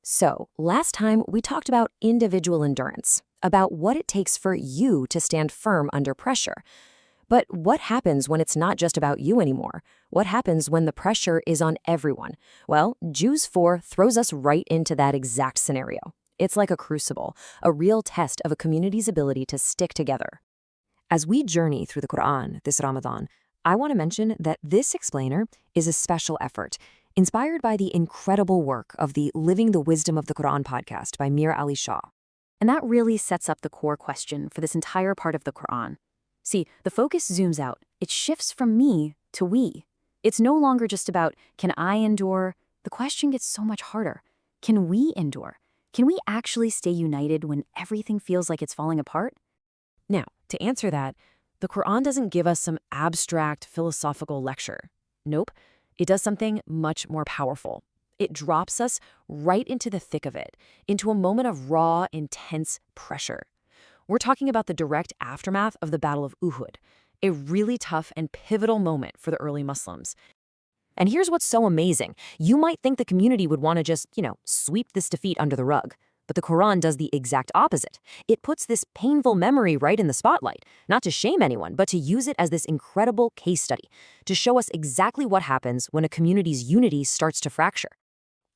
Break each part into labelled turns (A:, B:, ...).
A: So, last time we talked about individual endurance, about what it takes for you to stand firm under pressure. But what happens when it's not just about you anymore? What happens when the pressure is on everyone? Well, Juz಼ 4 throws us right into that exact scenario. It's like a crucible, a real test of a community's ability to stick together. As we journey through the Qur'an this Ramadan, I want to mention that this explainer is a special effort, inspired by the incredible work of the Living the Wisdom of the Qur'an podcast by Mir Ali Shah.
B: And that really sets up the core question for this entire part of the Qur'an. See, the focus zooms out. It shifts from me to we. It's no longer just about, can I endure? The question gets so much harder. Can we endure? Can we actually stay united when everything feels like it's falling apart?
A: Now, to answer that, the Qur'an doesn't give us some abstract philosophical lecture. Nope, it does something much more powerful. It drops us right into the thick of it, into a moment of raw, intense pressure. We're talking about the direct aftermath of the Battle of Uhud, a really tough and pivotal moment for the early Muslims. And here's what's so amazing. You might think the community would want to just, sweep this defeat under the rug. But the Qur'an does the exact opposite. It puts this painful memory right in the spotlight, not to shame anyone, but to use it as this incredible case study, to show us exactly what happens when a community's unity starts to fracture.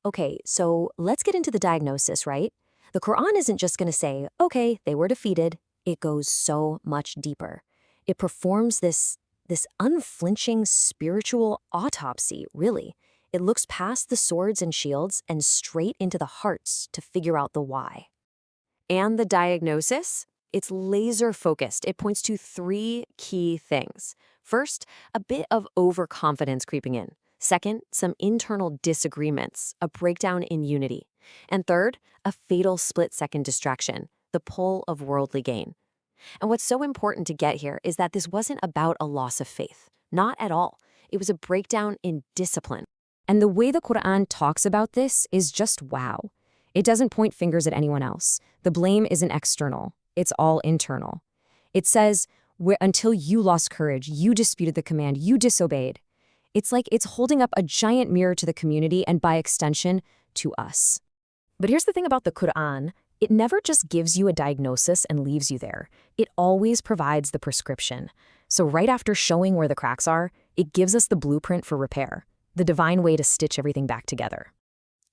A: Okay, so let's get into the diagnosis, right? The Qur'an isn't just going to say, okay, they were defeated. It goes so much deeper. It performs this unflinching spiritual autopsy, really. It looks past the swords and shields and straight into the hearts to figure out the why. And the diagnosis? It's laser-focused. It points to 3 key things. First, a bit of overconfidence creeping in. Second, some internal disagreements, a breakdown in unity. And third, a fatal split-second distraction, the pull of worldly gain. And what's so important to get here is that this wasn't about a loss of faith. Not at all. It was a breakdown in discipline. And the way the Qur'an talks about this is just wow. It doesn't point fingers at anyone else. The blame isn't external. It's all internal. It says, until you lost courage, you disputed the command, you disobeyed. It's like it's holding up a giant mirror to the community and by extension, to us. But here's the thing about the Qur'an. It never just gives you a diagnosis and leaves you there. It always provides the prescription. So right after showing where the cracks are, it gives us the blueprint for repair, the divine way to stitch everything back together.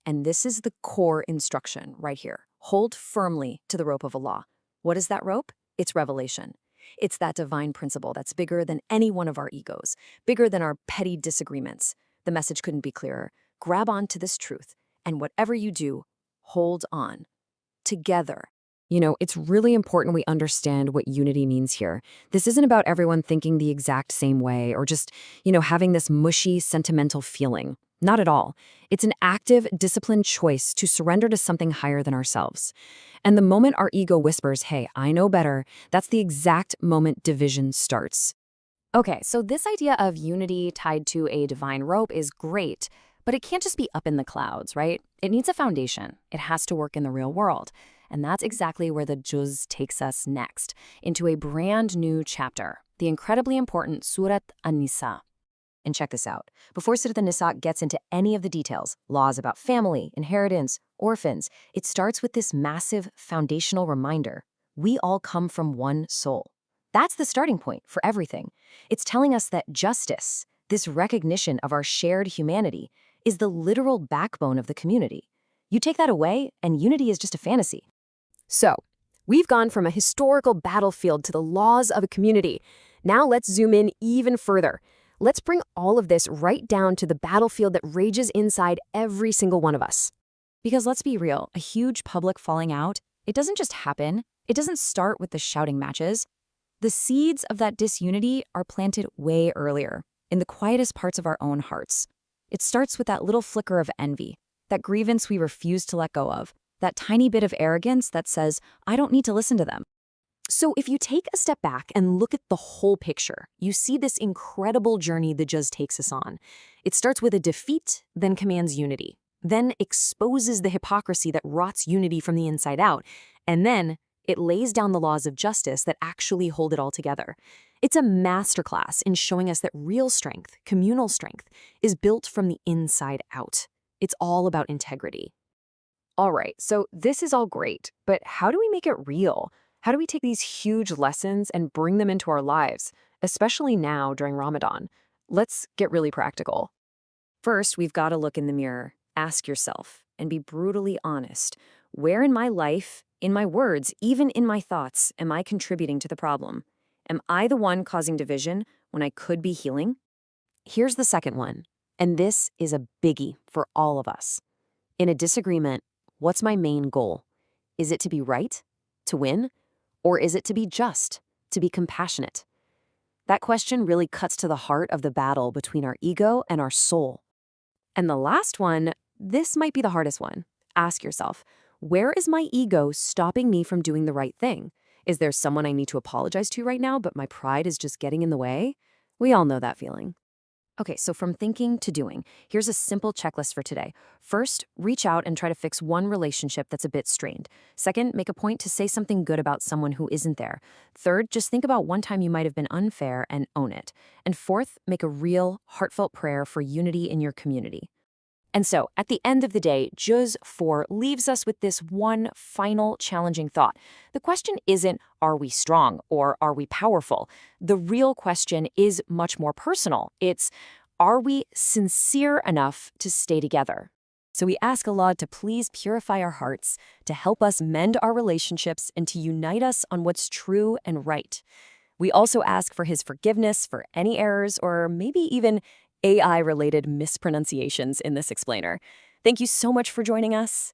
A: And this is the core instruction right here. Hold firmly to the rope of Allah. What is that rope? It's revelation. It's that divine principle that's bigger than any one of our egos, bigger than our petty disagreements. The message couldn't be clearer. Grab on to this truth, and whatever you do, hold on. Together. It's really important we understand what unity means here. This isn't about everyone thinking the exact same way or just, having this mushy, sentimental feeling. Not at all. It's an active, disciplined choice to surrender to something higher than ourselves. And the moment our ego whispers, hey, I know better, that's the exact moment division starts. Okay, so this idea of unity tied to a divine rope is great, but it can't just be up in the clouds, right? It needs a foundation. It has to work in the real world. And that's exactly where the Juz಼ takes us next, into a brand new chapter, the incredibly important Surat An-Nisa. And check this out. Before Surat An-Nisa gets into any of the details, laws about family, inheritance, orphans, it starts with this massive foundational reminder. We all come from one soul. That's the starting point for everything. It's telling us that justice, this recognition of our shared humanity, is the literal backbone of the community. You take that away, and unity is just a fantasy. So, we've gone from a historical battlefield to the laws of a community. Now let's zoom in even further. Let's bring all of this right down to the battlefield that rages inside every single one of us. Because let's be real, a huge public falling out, it doesn't just happen. It doesn't start with the shouting matches. The seeds of that disunity are planted way earlier, in the quietest parts of our own hearts. It starts with that little flicker of envy, that grievance we refuse to let go of, that tiny bit of arrogance that says, I don't need to listen to them. So if you take a step back and look at the whole picture, you see this incredible journey the Juz಼ takes us on. It starts with a defeat, then commands unity, then exposes the hypocrisy that rots unity from the inside out, and then it lays down the laws of justice that actually hold it all together. It's a masterclass in showing us that real strength, communal strength, is built from the inside out. It's all about integrity.
B: All right, so this is all great, but how do we make it real? How do we take these huge lessons and bring them into our lives, especially now during Ramadan? Let's get really practical. First, we've got to look in the mirror, ask yourself, and be brutally honest. Where in my life, in my words, even in my thoughts, am I contributing to the problem? Am I the one causing division when I could be healing?
A: Here's the second one, and this is a biggie for all of us. In a disagreement, what's my main goal? Is it to be right, to win, or is it to be just, to be compassionate? That question really cuts to the heart of the battle between our ego and our soul. And the last one, this might be the hardest one. Ask yourself, where is my ego stopping me from doing the right thing? Is there someone I need to apologize to right now, but my pride is just getting in the way? We all know that feeling. Okay, so from thinking to doing, here's a simple checklist for today. First, reach out and try to fix one relationship that's a bit strained. Second, make a point to say something good about someone who isn't there. Third, just think about one time you might have been unfair and own it. And fourth, make a real, heartfelt prayer for unity in your community. And so, at the end of the day, Juz಼ 4 leaves us with this one final challenging thought. The question isn't, are we strong or are we powerful? The real question is much more personal. It's, are we sincere enough to stay together? So we ask Allah to please purify our hearts, to help us mend our relationships, and to unite us on what's true and right. We also ask for His forgiveness for any errors or maybe even AI-related mispronunciations in this explainer. Thank you so much for joining us.